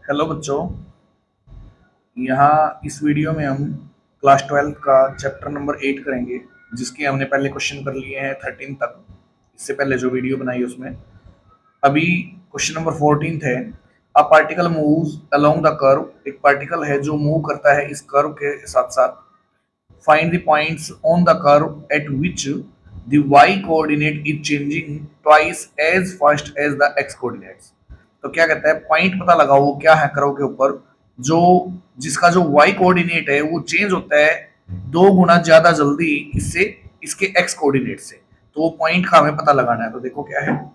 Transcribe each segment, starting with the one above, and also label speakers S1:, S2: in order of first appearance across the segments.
S1: Hello बच्चों। यहाँ इस वीडियो में हम क्लास 12 का चैप्टर नंबर 8 करेंगे, जिसके हमने पहले क्वेश्चन कर लिए हैं 13 तक। इससे पहले जो वीडियो बनाई उसमें अभी क्वेश्चन नंबर 14 है। A particle moves along the curve. एक पार्टिकल है जो मूव करता है इस कर्व के साथ साथ। Find the points on the curve at which the y coordinate is changing twice as fast as the x coordinates. तो क्या कहता है, पॉइंट पता लगाओ वो क्या है कर्व के ऊपर जो जिसका जो वाई कोऑर्डिनेट है वो चेंज होता है 2 गुना ज्यादा जल्दी इससे इसके एक्स कोऑर्डिनेट से। तो वो पॉइंट का हमें पता लगाना है। तो देखो क्या है,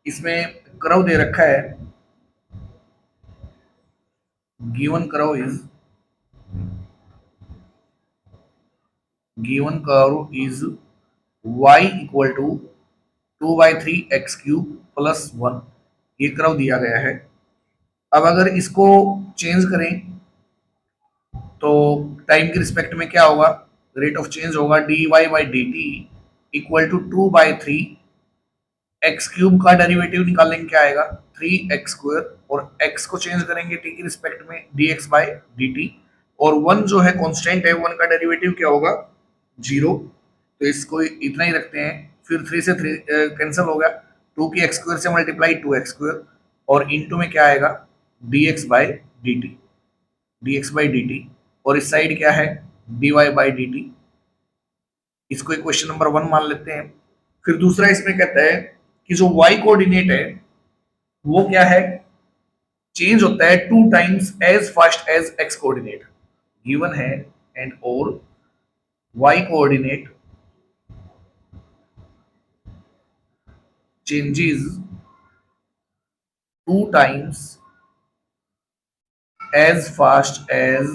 S1: इसमें कर्व दे रखा है। Given curve is given curve is y equal to 2/3 x³ plus 1। ये कर्व दिया गया है। अब अगर इसको चेंज करें तो टाइम के रिस्पेक्ट में क्या होगा, रेट ऑफ चेंज होगा dy/dt इक्वल टू 2/3 x³ का डेरिवेटिव निकालेंगे क्या आएगा 3x², और x को चेंज करेंगे t के रिस्पेक्ट में dx/dt, और 1 जो है कांस्टेंट है, 1 का डेरिवेटिव क्या होगा 0। तो इसको इतना ही रखते हैं। फिर 3 से 3 कैंसिल हो गया, 2 की x² से मल्टीप्लाई 2x², और इनटू में क्या आएगा dx/dt, और इस साइड क्या है dy/dt। इसको इक्वेशन नंबर 1 मान लेते हैं। फिर दूसरा इसमें कहता है कि जो y कोऑर्डिनेट है वो क्या है, चेंज होता है 2 times as fast as x coordinate given है, एंड और y coordinate changes 2 times as fast as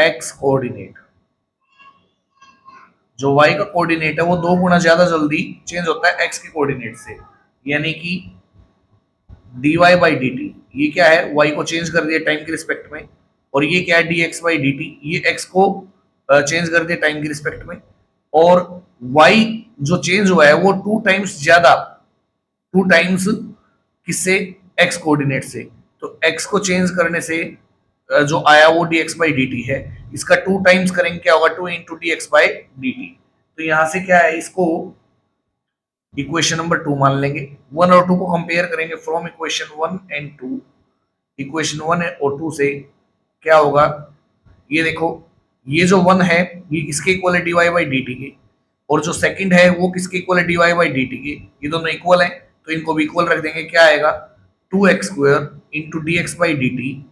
S1: x coordinate. जो y का कोऑर्डिनेट है वो 2 गुना ज्यादा जल्दी चेंज होता है x के कोऑर्डिनेट से, यानी कि dy/dt ये क्या है, y को चेंज कर दिया टाइम के रिस्पेक्ट में, और ये क्या है dx/dt ये x को चेंज कर दिया टाइम के रिस्पेक्ट में, और y जो चेंज हुआ है वो 2 टाइम्स ज्यादा, 2 टाइम्स किससे x कोऑर्डिनेट से। तो x को चेंज करने से जो आया वो dx/dt है। इसका 2 टाइम्स करेंगे क्या होगा 2 इंटू dx/dt। तो यहां से क्या है, इसको इक्वेशन नंबर 2 मान लेंगे। 1 और 2 को कंपेयर करेंगे फ्रॉम इक्वेशन 1 एंड 2। इक्वेशन 1 और 2 से क्या होगा, ये देखो, ये जो 1 है ये किसके इक्वल है dy/dt के, और जो सेकंड है वो किसके इक्वल है dy/dt के। ये दोनों इक्वल हैं तो इनको भी इक्वल रख देंगे। क्या आएगा 2x² इंटू dx/dt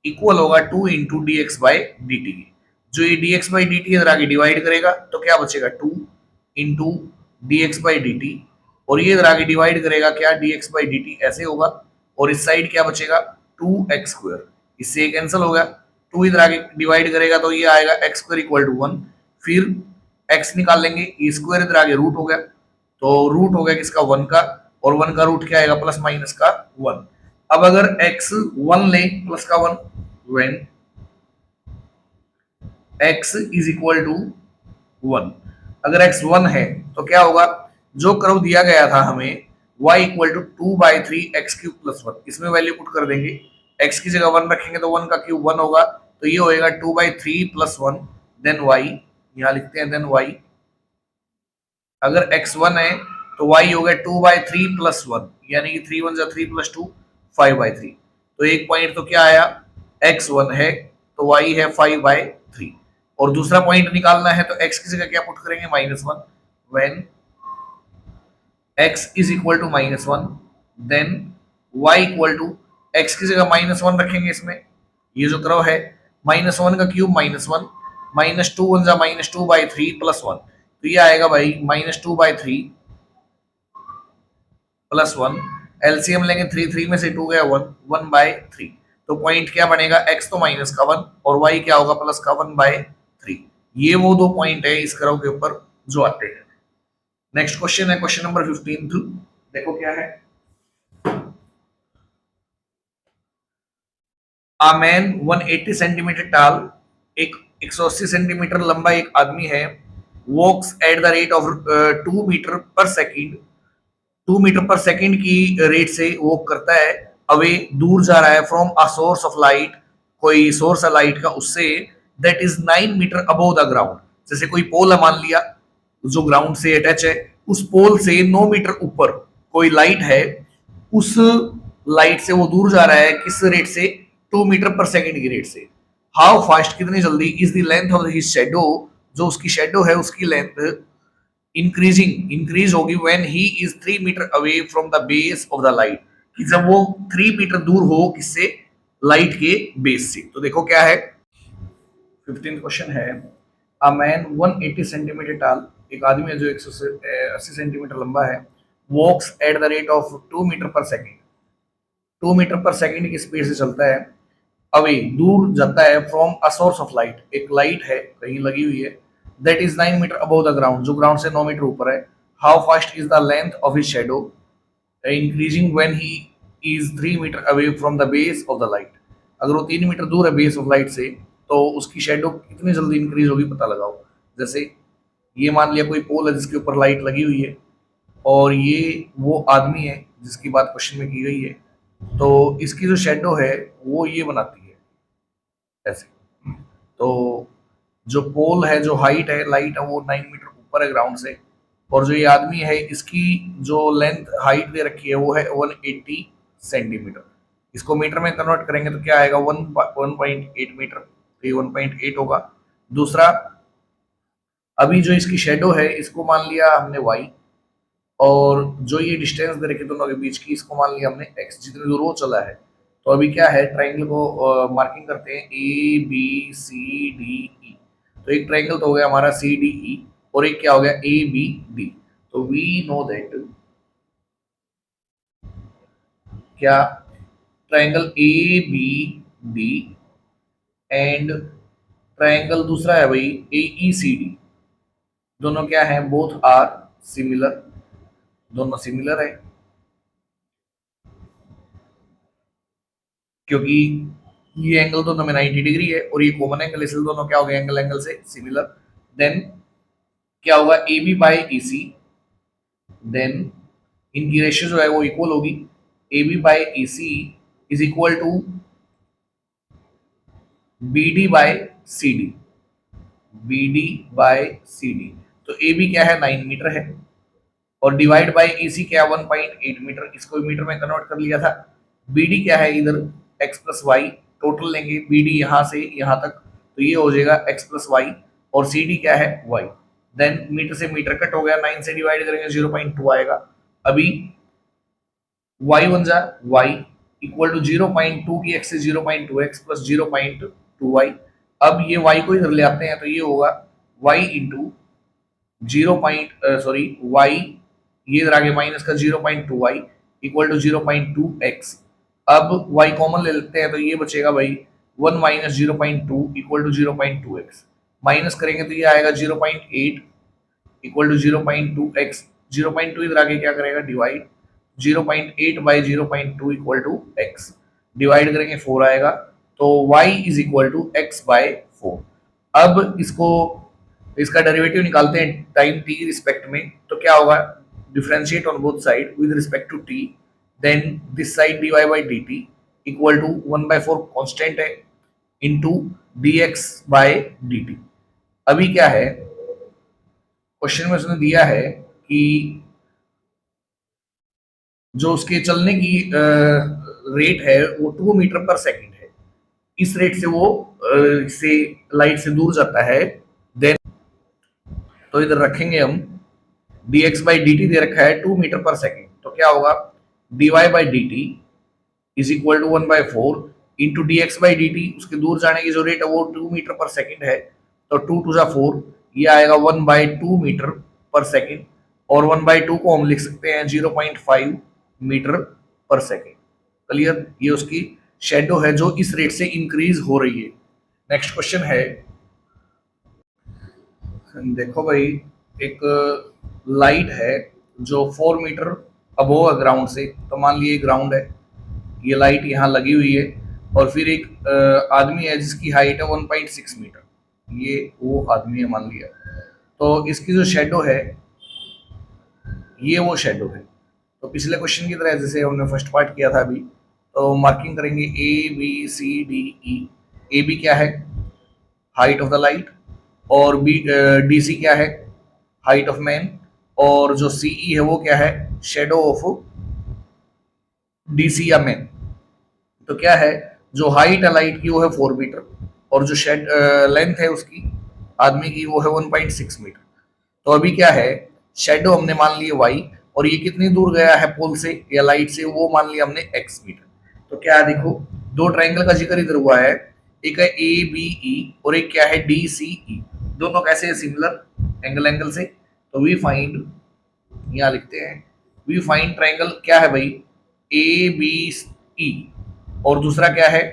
S1: इक्वल होगा 2 इंटू dx/dt के। जो ये dx/dt इधर आगे डिवाइड करेगा तो क्या बचेगा 2 इंटू dx/dt, और ये इधर आगे डिवाइड करेगा क्या dx/dt ऐसे होगा, और इस साइड क्या बचेगा 2x²। इससे कैंसिल हो गया, 2 इधर आगे डिवाइड करेगा तो ये आएगा x² इक्वल टू 1। फिर x निकाल लेंगे, ये स्क्वायर इधर आगे रूट हो गया, तो रूट हो गया किसका 1 का, और 1 का रूट क्या आएगा प्लस माइनस का 1। अब अगर x 1 ले प्लस का 1, when x is equal to 1, अगर x 1 है तो क्या होगा, जो कर्व दिया गया था हमें y equal to 2/3 x³ plus 1, इसमें वैल्यू पुट कर देंगे। x की जगह 1 रखेंगे तो 1 का क्यूब 1 होगा, तो ये होएगा 2/3 प्लस 1 देन y। यहाँ लिखते हैं देन y। अगर x 1 है तो y हो गया 2/3 प्लस 1, यानी कि 3 1 3 प्लस 2 5/3। तो एक पॉइंट तो क्या आया, x 1 है तो y है 5/3, और दूसरा पॉइंट निकालना है तो x की जगह क्या पुट करेंगे -1। When x is equal to -1 then y equal to, x की जगह -1 रखेंगे इसमें, ये जो कर्व है -1 का क्यूब -1, -2 1 -2/3 प्लस 1, तो ये आएगा भाई -2/3 प्लस 1। एलसीएम लेंगे 3 3 में से 2 गया 1, 1/3। तो पॉइंट क्या बनेगा, x तो माइनस का 1 और y क्या होगा प्लस का 1/3। ये वो दो पॉइंट है इस कर्व के ऊपर जो आते हैं। नेक्स्ट क्वेश्चन है क्वेश्चन नंबर 15। देखो क्या है, आ मैन 180 सेंटीमीटर टाल, एक 180 सेंटीमीटर लंबा एक आदमी है, walks at the rate of 2 metre per second 2 metre per second की रेट से वो करता है अवे, दूर जा रहा है from a source of light, कोई सोर्स है लाइट का उससे, that is 9 metre above the ground. जैसे कोई पोल है मान लिया जो ग्राउंड से अटैच है, उस पोल से 9 मीटर ऊपर कोई लाइट है, उस लाइट से वो दूर जा रहा है किस रेट से, 2 मीटर पर सेकंड की रेट से। हाउ फास्ट कितनी जल्दी, is the length of his shadow, जो उसकी शैडो है उसकी लेंथ इंक्रीज होगी when he is 3 metre away from the base of the light, कि जब वो 3 मीटर दूर हो किससे, लाइट के बेस से। तो देखो क्या है, 15th क्वेश्चन है, अ मैन 180 सेंटीमीटर टॉल, एक आदमी है जो 180 सेंटीमीटर लंबा है, walks at the rate of 2 metre per second, 2 metre per second की स्पीड से चलता है, अवे दूर जाता है from a source of light, एक लाइट है कहीं लगी हुई है, that is 9 metre above the ground, जो ग्राउंड से 9 मीटर ऊपर है। How fast is the length of his shadow increasing when he is 3 metre away from the base of the light, अगर वो 3 मीटर दूर है बेस ऑफ लाइट से तो उसकी शेडो कितनी जल्दी इंक्रीज होगी पता लगाओ। जैसे ये मान लिया कोई पोल है जिसके ऊपर लाइट लगी हुई है, और ये वो आदमी है जिसकी बात क्वेश्चन में की गई है, तो इसकी जो शेडो है वो ये बनाती है ऐसे। तो जो पोल है, जो हाइट है लाइट है, वो 9 मीटर ऊपर है ग्राउंड से, और जो ये आदमी है इसकी जो लेंथ हाइट दे रखी है वो है 180 सेंटीमीटर। इसको मीटर में कन्वर्ट करेंगे तो क्या आएगा, 1.8 मीटर, तो ये 1.8 होगा। दूसरा, अभी जो इसकी शेडो है इसको मान लिया हमने y, और जो ये डिस्टेंस दे रखी दोनों के बीच की इसको मान लिया हमने x, जितनी दूर वो चला है। तो अभी क्या है, ट्राइंगल को मार्किंग करते हैं, ए बी सी डी ई, तो एक ट्राइंगल तो हो गया हमारा सी डी ई, और एक क्या हो गया ए बी डी। तो वी नो दैट क्या, triangle A B D and triangle दूसरा है भाई ए ई सी डी, दोनों क्या है, बोथ आर सिमिलर, दोनों सिमिलर है, क्योंकि ये एंगल दोनों में 90 डिग्री है और ये कॉमन एंगल, इसलिए दोनों क्या हो गए, एंगल एंगल से सिमिलर। देन क्या होगा, A B by E C, then इनकी रेशियो जो है वो इक्वल होगी, A B by E C is equal to B D by C D, B D by C D. तो ए बी क्या है, 9 मीटर है, और डिवाइड बाई ई सी क्या है, 1.8 मीटर, इसको मीटर में कन्वर्ट कर लिया था। बी डी क्या है, इधर एक्स प्लस वाई, टोटल लेंगे बी डी यहाँ से यहाँ तक, तो ये हो जाएगा एक्स प्लस वाई, और सी डी क्या है, वाई। देन मीटर से मीटर कट हो गया, 9 से डिवाइड करेंगे 0.2 आएगा। अभी y बन जा y इक्वल टू 0.2 की x से 0.2x प्लस 0.2y। अब ये y को इधर ले आते हैं तो ये होगा y इंटू 0. ये इधर आगे माइनस का 0.2y इक्वल टू 0.2x। अब y कॉमन ले लेते हैं तो ये बचेगा भाई 1 minus 0.2 equal to 0.2x, minus करेंगे तो ये आएगा 0.8 इक्वल टू 0.2x, 0.2 इधर आगे क्या करेगा, divide 0.8 by 0.2 equal to x, divide करेंगे 4 आएगा, तो y is equal to x by 4। अब इसको इसका डेरिवेटिव निकालते हैं टाइम t की रिस्पेक्ट में, तो क्या होगा, differentiate on both side with respect to t, then this side dy by dt equal to 1/4 constant है इनटू dx बाय dt। अभी क्या है, क्वेश्चन में उसने दिया है कि जो उसके चलने की रेट है वो 2 मीटर पर सेकंड है, इस रेट से वो से लाइट से दूर जाता है। देन तो इधर रखेंगे हम dx बाई dt दे रखा है 2 मीटर पर सेकंड, तो क्या होगा, dy by dt is equal to 1/4 into dx by dt, उसके दूर जाने की जो रेट है वो 2 मीटर पर सेकंड है, तो 2 टू 4, ये आएगा 1/2 मीटर पर सेकंड, और 1/2 को हम लिख सकते हैं 0.5 मीटर पर सेकेंड। क्लियर, ये उसकी शेडो है जो इस रेट से इंक्रीज हो रही है। नेक्स्ट क्वेश्चन है, देखो भाई एक लाइट है जो 4 मीटर अबोव है ग्राउंड से, तो मान लीजिए ग्राउंड है, ये लाइट यहाँ लगी हुई है, और फिर एक आदमी है जिसकी हाइट है 1.6 मीटर, ये वो आदमी है मान लिया, तो इसकी जो शेडो है ये वो शेडो है, तो पिछले क्वेश्चन की तरह जैसे हमने फर्स्ट पार्ट किया था अभी, तो मार्किंग करेंगे A B C D E. A B क्या है, हाइट ऑफ द लाइट, और बी डी सी क्या है, हाइट ऑफ मैन, और जो सीई है वो क्या है, शेडो ऑफ डी सी या मैन। तो क्या है, जो हाइट है लाइट की वो है 4 मीटर, और जो शेड लेंथ है उसकी आदमी की वो है 1.6 मीटर। तो अभी क्या है, शेडो हमने मान लिए y, और ये कितनी दूर गया है पोल से या लाइट से, वो मान लिया हमने x मीटर। तो क्या है, देखो दो ट्राइंगल का जिक्र इधर हुआ है, एक है ए बी ई और एक क्या है डी सी ई। दोनों कैसे है, सिमिलर एंगल से। तो वी फाइंड, यहाँ लिखते हैं, वी फाइंड ट्राइंगल क्या है भाई, ए बी ई, और दूसरा क्या है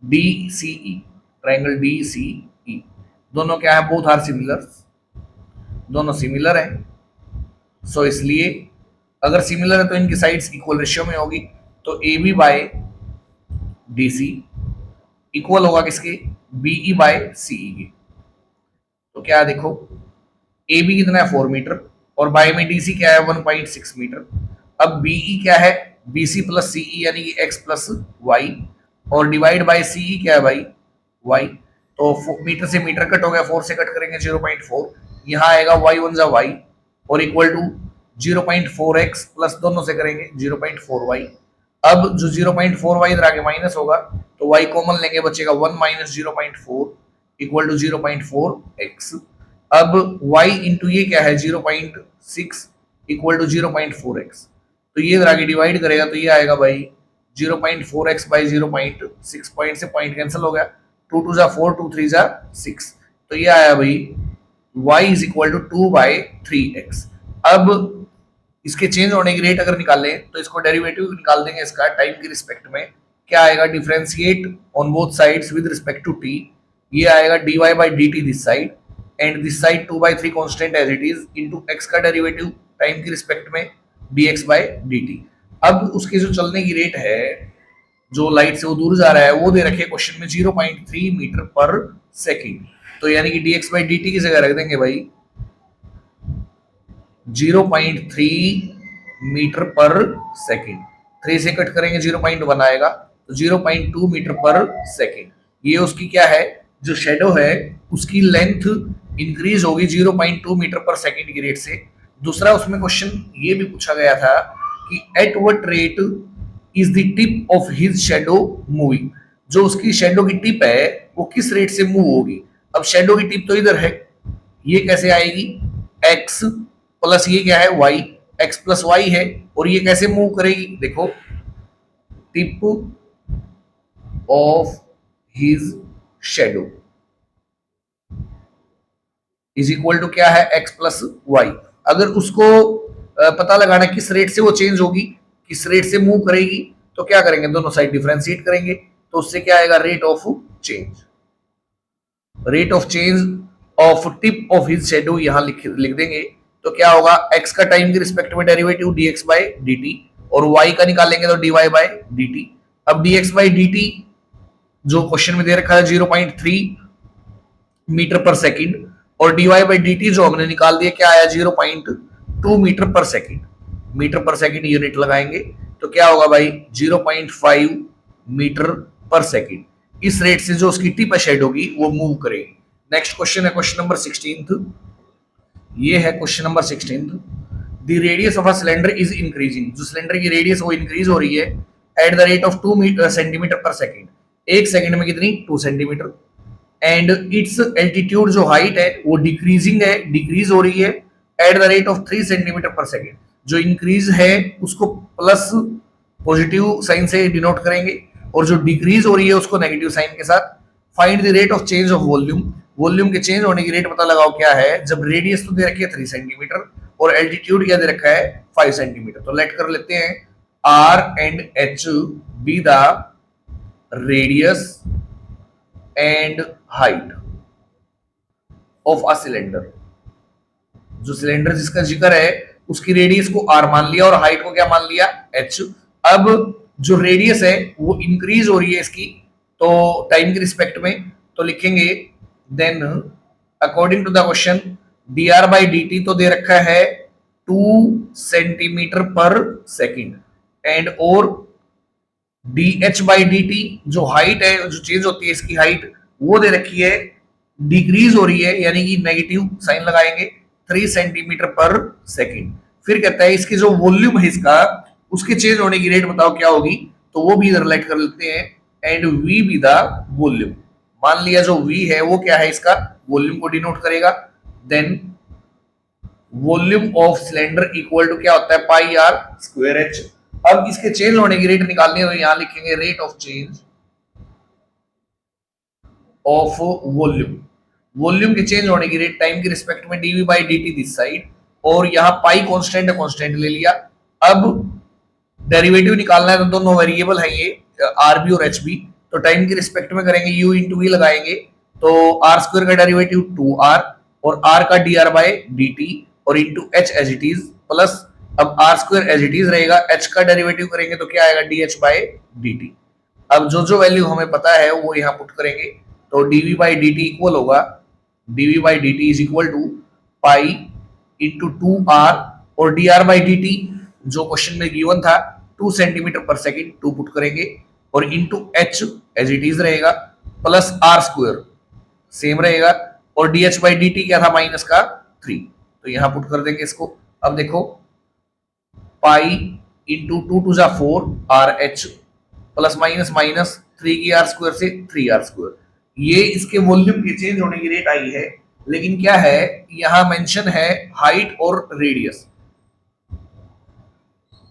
S1: डी सी ई, ट्राइंगल डी सी ई। दोनों क्या है, बोथ आर सिमिलर, दोनों सिमिलर है। सो इसलिए अगर सिमिलर है तो इनकी साइड्स इक्वल रेशियो में होगी। तो A B by D C equal होगा किसके, बीई बाय सीई के। तो क्या देखो, ए बी कितना है 4 मीटर, और बाय में डी सी क्या है 1.6 मीटर। अब बीई क्या है, बी सी प्लस सीई यानी कि एक्स प्लस वाई, और डिवाइड बाय सीई क्या है भाई, वाई। तो मीटर से मीटर कट हो गया, 4 से कट करेंगे 0.4, यहाँ आएगा वाई वन जा वाई, और इक्वल टू 0.4x प्लस दोनों से करेंगे 0.4y। अब जो 0.4y इधर आगे माइनस होगा, तो y कॉमन लेंगे, बचेगा 1 माइनस 0.4 इक्वल टू 0.4x। अब y इंटू ये क्या है 0.6 इक्वल टू 0.4x। तो ये इधर आगे डिवाइड करेगा तो ये आएगा भाई 0.4x बाई 0.6, पॉइंट से पॉइंट कैंसिल हो गया, 2 2 जा 4, 2 3 जा 6। तो ये आया भाई y is equal to 2 by 3x। अब इसके चेंज होने की रेट अगर निकालें तो इसको डेरिवेटिव निकाल देंगे इसका टाइम की रिस्पेक्ट में। क्या आएगा, differentiate on both sides with respect to t। ये आएगा dy by dt this side, and this side 2 by 3 constant as it is, into x का डेरिवेटिव टाइम की रिस्पेक्ट में dx बाई dt। अब उसके जो चलने की रेट है, जो लाइट से वो दूर जा रहा है, वो दे रखे क्वेश्चन में 0.3 मीटर पर सेकेंड। तो यानी कि dx बाई dt की जगह रख देंगे भाई 0.3 मीटर पर सेकेंड। 3 से कट करेंगे 0.1 आएगा, तो 0.2 मीटर पर सेकेंड। ये उसकी क्या है, जो शेडो है उसकी लेंथ इंक्रीज होगी 0.2 मीटर पर सेकेंड की रेट से। दूसरा उसमें क्वेश्चन ये भी पूछा गया था कि at what rate is the tip of his shadow moving. जो उसकी शेडो की टिप है वो किस रेट से मूव होगी। अब शेडो की टिप तो इधर है, ये कैसे आएगी, x प्लस ये क्या है y, x प्लस वाई है, और ये कैसे मूव करेगी, देखो tip of his shadow is equal to क्या है, x प्लस वाई। अगर उसको पता लगाना किस रेट से वो चेंज होगी, किस रेट से मूव करेगी, तो क्या करेंगे, दोनों साइड डिफरेंशिएट करेंगे, तो उससे क्या आएगा, rate of change. Rate of change of tip of his shadow यहां लिख देंगे। तो क्या होगा, x का टाइम के रिस्पेक्ट में डेरिवेटिव dx बाई dt, और y का निकालेंगे तो dy बाई dt। अब dx बाई dt जो क्वेश्चन में दे रखा है 0.3 मीटर पर सेकंड, और dy बाई dt जो हमने निकाल दिया क्या आया 0.2 metre per second. Metre per second unit लगाएंगे तो क्या होगा भाई 0.5 मीटर पर सेकंड। इस रेट से जो उसकी टिप शेड होगी वो मूव करेगी। नेक्स्ट क्वेश्चन है क्वेश्चन नंबर 16। ये है question number 16। The radius of a cylinder is increasing. जो सिलेंडर की रेडियस वो इंक्रीज हो रही है eight the rate of 2 centimetre पर सेकंड। एक सेकंड में कितनी, 2 सेंटीमीटर। एंड इट्स एल्टीट्यूड जो हाइट है वो डिक्रीजिंग है, डिक्रीज हो रही है eight the rate of 3 centimetre पर सेकंड। जो इंक्रीज है उसको प्लस पॉजिटिव साइन से डिनोट करेंगे, और जो डिक्रीज हो रही है उसको नेगेटिव साइन के साथ। Find the rate of change of volume. Volume के चेंज होने की रेट पता लगाओ क्या है, जब रेडियस तो दे रखी है 3 सेंटीमीटर और एल्टीट्यूड क्या दे रखा है 5 सेंटीमीटर। तो लेट कर लेते हैं R and H be the radius and height of a cylinder. जो सिलेंडर जिसका जिक्र है उसकी रेडियस को R मान लिया और हाइट को क्या मान लिया, H। अब जो रेडियस है वो इंक्रीज हो रही है इसकी, तो टाइम के रिस्पेक्ट में, तो लिखेंगे then according to the question dr by dt तो दे रखा है 2 सेंटीमीटर पर सेकेंड, एंड और dh/dt जो हाइट है, जो चेंज होती है इसकी हाइट, वो दे रखी है डिक्रीज हो रही है, यानी कि नेगेटिव साइन लगाएंगे 3 सेंटीमीटर पर सेकेंड। फिर कहता है इसकी जो वॉल्यूम है इसका, उसके चेंज होने की रेट बताओ क्या होगी, तो वो भी रिलेट कर लेते हैं, and V be the volume. मान लिया जो वी है वो क्या है, इसका वॉल्यूम को डिनोट करेगा। Then volume of cylinder equal to क्या होता है, पाई आर स्क्वायर एच। अब इसके चेंज होने की रेट निकालनी है, यहां लिखेंगे rate of change of volume. Volume के चेंज होने की रेट टाइम के रिस्पेक्ट में d v by D T this side, और यहाँ पाई कांस्टेंट है, कांस्टेंट ले लिया। अब डेरिवेटिव निकालना है, तो दोनों वेरिएबल है ये आर बी और एच बी, तो टाइम के रिस्पेक्ट में करेंगे, यू इंटू वी लगाएंगे, तो आर स्क्वायर का डेरिवेटिव 2r, और आर का d r by D t, और into h as it is, plus अब r square as it is रहेगा, एच का डेरिवेटिव करेंगे तो क्या आएगा, d h by D t. अब जो जो वैल्यू हमें पता है वो यहाँ पुट करेंगे, तो dv by D t equal होगा, dv by D t is equal to pi into 2r, और dr बाई डी टी जो क्वेश्चन में गिवन था 2 सेंटीमीटर पर सेकेंड, 2 पुट करेंगे, और into h as it is रहेगा, प्लस आर स्क्वायर सेम रहेगा, और d h by D t क्या था, माइनस का 3, तो यहाँ पुट कर देंगे इसको। अब देखो pi into 2 2 R H, plus minus minus 3 की आर स्क्वायर से 3r स्क्वायर, ये इसके वॉल्यूम के चेंज होने की रेट आई है। लेकिन क्या है, यहां मेंशन है हाइट और रेडियस।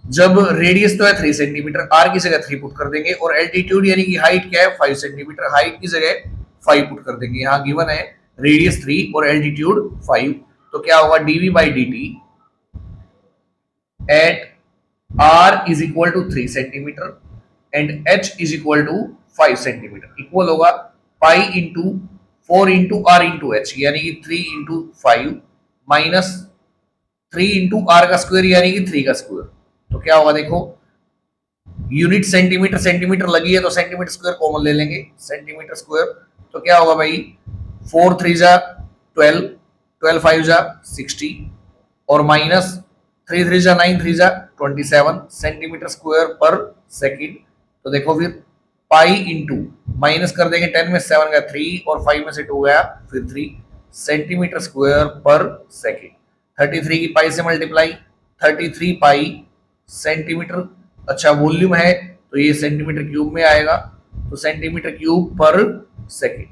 S1: जब रेडियस तो है 3 सेंटीमीटर, आर की जगह 3 पुट कर देंगे, और एल्टीट्यूड यानी कि हाइट क्या है 5 सेंटीमीटर, हाइट की जगह 5 पुट कर देंगे। यहाँ गिवन है रेडियस 3 और एल्टीट्यूड 5, तो क्या होगा, dV by D t at r is equal to 3 centimetre and h is equal to 5 centimetre, equal होगा pi into 4 into r into h, यानी कि 3 इंटू 5, माइनस 3 इंटू आर का स्क्वायर यानी कि 3 का स्क्वायर, तो क्या होगा देखो, यूनिट सेंटीमीटर सेंटीमीटर लगी है तो सेंटीमीटर स्क्वायर कॉमन ले लेंगे, सेंटीमीटर स्क्वायर, तो क्या होगा भाई, 4 3 जा 12, 12 5 जा 60, और माइनस 3 3 जा 9 3 जा 27 सेंटीमीटर स्क्वायर पर सेकेंड। तो देखो फिर पाई इंटू माइनस कर देंगे, 10 में 7 का 3, और 5 में से 2 गया फिर 3 सेंटीमीटर स्क्वायर पर सेकेंड। 33 की पाई से मल्टीप्लाई, 33 पाई सेंटीमीटर। अच्छा वॉल्यूम है तो ये सेंटीमीटर क्यूब में आएगा, तो सेंटीमीटर क्यूब पर सेकेंड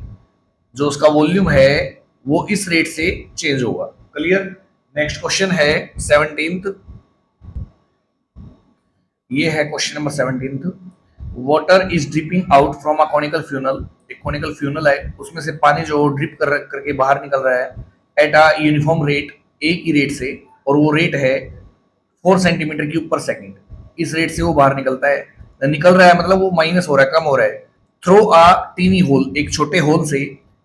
S1: जो उसका वॉल्यूम है वो इस रेट से चेंज होगा। क्लियर। नेक्स्ट क्वेश्चन है 17th, ये है question number 17th। Water is dripping out from a conical funnel, एक कॉनिकल फ्यूनल है उसमें से पानी जो ड्रिप करके बाहर निकल रहा है एट अ यूनिफॉर्म रेट, एक ही रेट से, और वो रेट है 4 सेंटीमीटर क्यूब पर सेकेंड। इस रेट से वो बाहर निकलता है, निकल रहा है मतलब वो माइनस हो रहा है, कम हो रहा है। थ्रो अ टीनी होल, एक छोटे होल से,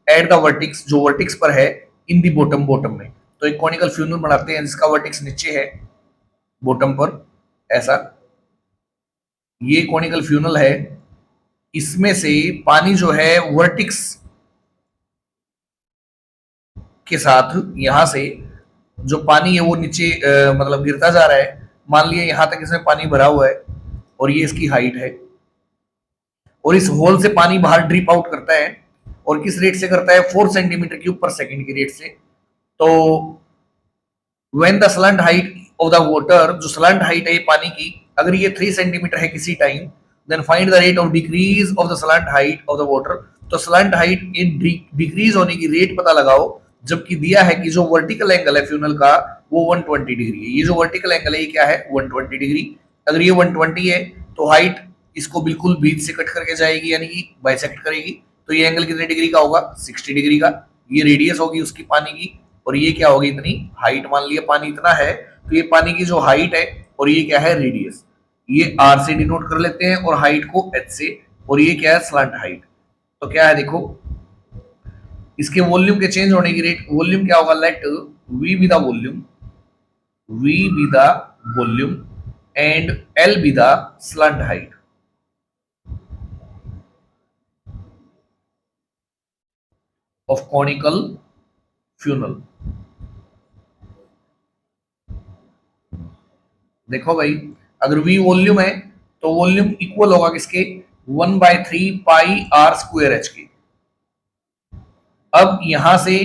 S1: एट द वर्टिक्स, जो वर्टिक्स पर है, इन दी बॉटम, बॉटम में। तो एक कॉनिकल फ्यूनल बनाते हैं जिसका वर्टिक्स नीचे है बॉटम पर, ऐसा ये कॉनिकल फ्यूनल है। इसमें से पानी जो है वर्टिक्स के साथ यहां से जो पानी है वो नीचे मतलब गिरता जा रहा है। मान लिया यहां तक इसमें पानी भरा हुआ है और ये इसकी हाइट है, और इस होल से पानी बाहर ड्रिप आउट करता है, और किस रेट से करता है, 4 सेंटीमीटर क्यूब पर सेकेंड की रेट से। तो when the slant height of the water, जो स्लंट हाइट है पानी की, अगर ये 3 सेंटीमीटर है किसी time, then find the rate of decrease of the slant height of the water. तो स्लंट हाइट इन डिक्रीज होने की रेट पता लगाओ, जबकि दिया है कि जो वर्टिकल एंगल है फ्यूनल का वो 120 डिग्री है। ये जो वर्टिकल एंगल है ये क्या है, 120 डिग्री। अगर ये 120 है तो हाइट इसको बिल्कुल बीच से कट करके जाएगी, यानी कि बाइसेक्ट करेगी, तो ये एंगल कितने डिग्री का होगा, 60 डिग्री का। ये रेडियस होगी उसकी पानी की, और ये क्या होगी, इतनी हाइट। मान लिया पानी इतना है तो ये पानी की जो हाइट है, और ये क्या है, रेडियस, ये आर से डिनोट कर लेते हैं, और हाइट को एच से, और ये क्या है, स्लंट हाइट। तो क्या है देखो, इसके वॉल्यूम के चेंज होने की रेट, वॉल्यूम क्या होगा, let V be the volume, V be the volume and L be the slant height of conical funnel. देखो भाई, अगर V वॉल्यूम है तो वॉल्यूम इक्वल होगा किसके, 1/3 पाई आर स्क्वायर एच के। अब यहां से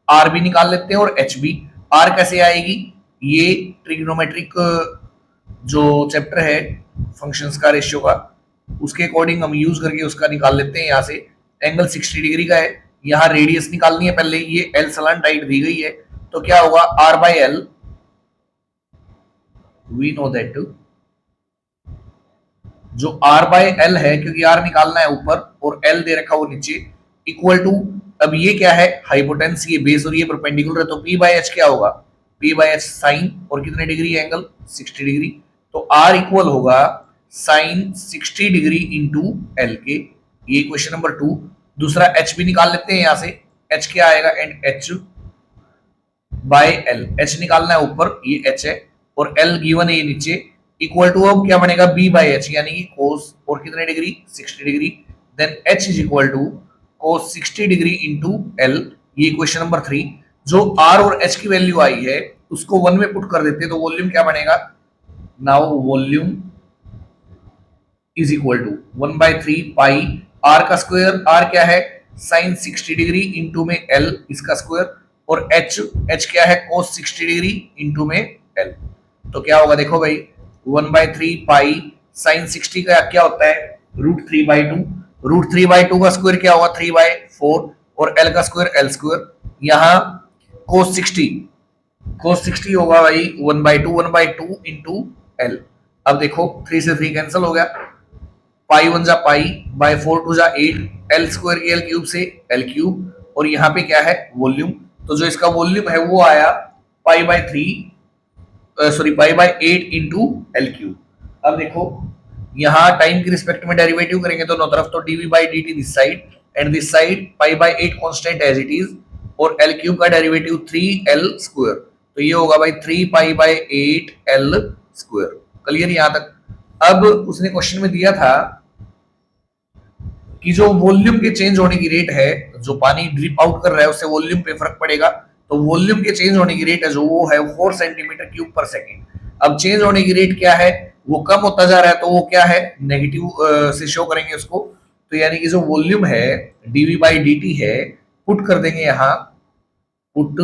S1: आर भी निकाल लेते हैं और एच भी। आर कैसे आएगी, ये ट्रिग्नोमेट्रिक जो चैप्टर है फंक्शंस का, रेशियो का, उसके अकॉर्डिंग हम यूज करके उसका निकाल लेते हैं। यहां से एंगल 60 डिग्री का है, यहां रेडियस निकालनी है पहले, ये एल सलान टाइट दी गई है, तो क्या होगा r by l, we know that जो आर बाय एल है, क्योंकि आर निकालना है ऊपर और एल दे रखा वो नीचे, इक्वल टू, अब ये क्या है हाइपोटेन्स, ये बेस और ये परपेंडिकुलर है, तो पी बाय एच क्या होगा, पी बाय एच साइन, और कितने डिग्री है एंगल 60 डिग्री, तो आर इक्वल होगा साइन 60 डिग्री इंटू एल के। ये क्वेश्चन नंबर 2। दूसरा एच भी निकाल लेते हैं यहां से, एच क्या आएगा, and H by L, H निकालना है ऊपर, ये एच है, और एल गिवन है ये नीचे, इक्वल टू अब क्या बनेगा बी बाई एच, यानी कि कोस, और कितने degree 60 degree, then h is equal to cos 60 degree into l. ये क्वेश्चन नंबर 3। जो आर और एच की वैल्यू आई है उसको 1 में पुट कर देते हैं, तो वॉल्यूम क्या बनेगा, now volume is equal to 1/3 pi r का स्क्वायर, आर क्या है साइन 60 डिग्री इंटू में एल इसका स्क्वायर, और एच, एच क्या है कोस 60 डिग्री इंटू में एल। तो क्या होगा देखो भाई, 1/3 पाई साइन 60 का क्या होता है √3/2, √3/2 का स्क्वायर क्या होगा 3/4, और एल का स्क्वायर एल स्क्वायर, यहाँ कोस 60 होगा भाई 1/2 इंटू एल। अब देखो 3 से 3 कैंसिल हो गया, पाई 1 जा पाई, बाय 4 2 जा 8, एल स्क्वायर के एल क्यूब से एल क्यूब, और यहाँ पे क्या है वॉल्यूम, तो जो इसका वॉल्यूम है वो आया pi by 8 into L cube. अब देखो यहाँ टाइम की रिस्पेक्ट में डेरिवेटिव करेंगे दोनों तरफ, तो DV by D T this side and this side पाई/8 कांस्टेंट एज इट इज, और एल क्यूब का डेरिवेटिव 3l स्क्वायर, तो ये होगा भाई 3 पाई/8 एल स्क्वायर। क्लियर यहाँ तक। अब उसने क्वेश्चन में दिया था कि जो वॉल्यूम के चेंज होने की रेट है, जो पानी ड्रिप आउट कर रहा है उससे वॉल्यूम पे फर्क पड़ेगा, तो वॉल्यूम के चेंज होने की रेट है जो वो है 4 सेंटीमीटर क्यूब पर सेकेंड। अब चेंज होने की रेट क्या है, वो कम होता जा रहा है, तो वो क्या है नेगेटिव से शो करेंगे उसको, तो यानी कि जो वॉल्यूम है डीवी बाई डी टी है, पुट कर देंगे यहाँ, put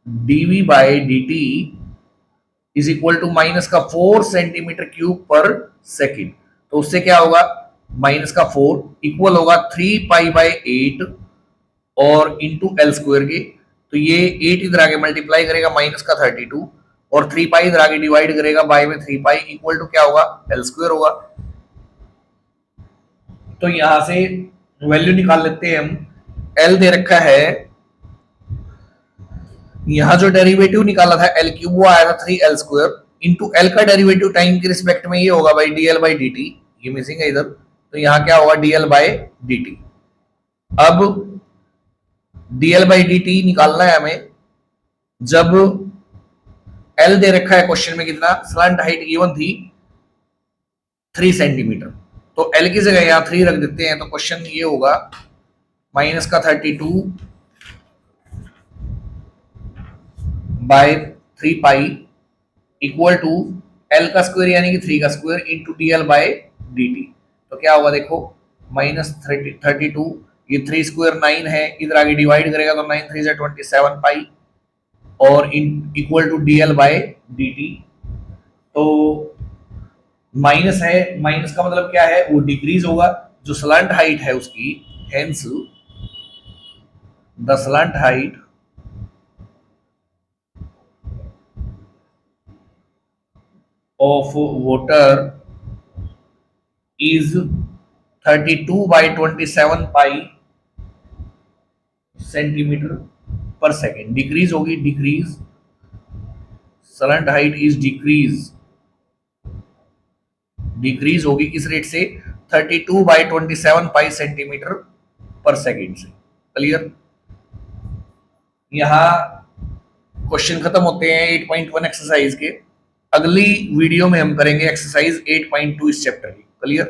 S1: d v by D t is equal to minus का 4 सेंटीमीटर क्यूब पर सेकेंड, तो उससे क्या होगा माइनस का 4 इक्वल होगा 3 पाई/8 और इंटू एल स्क्वायर के, तो ये 8 इधर आगे मल्टीप्लाई करेगा माइनस का 32, और 3 पाई इधर आगे डिवाइड करेगा बाय में 3 पाई, इक्वल टू क्या होगा एल स्क्वायर होगा। तो यहां से वैल्यू निकाल लेते हैं हम, एल दे रखा है, यहां जो डेरिवेटिव निकाला था एल क्यूब वो आया था 3l स्क्वायर, इंटू एल का डेरिवेटिव टाइम की रिस्पेक्ट में ये होगा भाई dl बाई dt, ये मिसिंग है इधर, तो यहाँ क्या होगा dl बाई dt। अब dl बाई dt निकालना है हमें, जब l दे रखा है क्वेश्चन में कितना, स्लैंट हाइट गिवन थी 3 सेंटीमीटर, तो l की जगह यहाँ 3 रख देते हैं, तो क्वेश्चन ये होगा माइनस का 32 by 3 pi equal to l का स्क्वायर यानी कि 3 का square into dl by dt, तो क्या होगा देखो माइनस 32, ये 3 स्क्वायर 9 है, इधर आगे डिवाइड करेगा तो 9 3 27 पाई, और equal to dl by dt, तो माइनस है, माइनस का मतलब क्या है वो डिक्रीज होगा, जो स्लैंट हाइट है उसकी, hence the slant height of water is 32 by 27 pi centimetre per second, decrease होगी, decrease slant height is decrease होगी किस रेट से 32 by 27 pi centimetre per second से। क्लियर। यहां क्वेश्चन खत्म होते हैं 8.1 एक्सरसाइज के। अगली वीडियो में हम करेंगे एक्सरसाइज 8.2 इस चैप्टर की। क्लियर।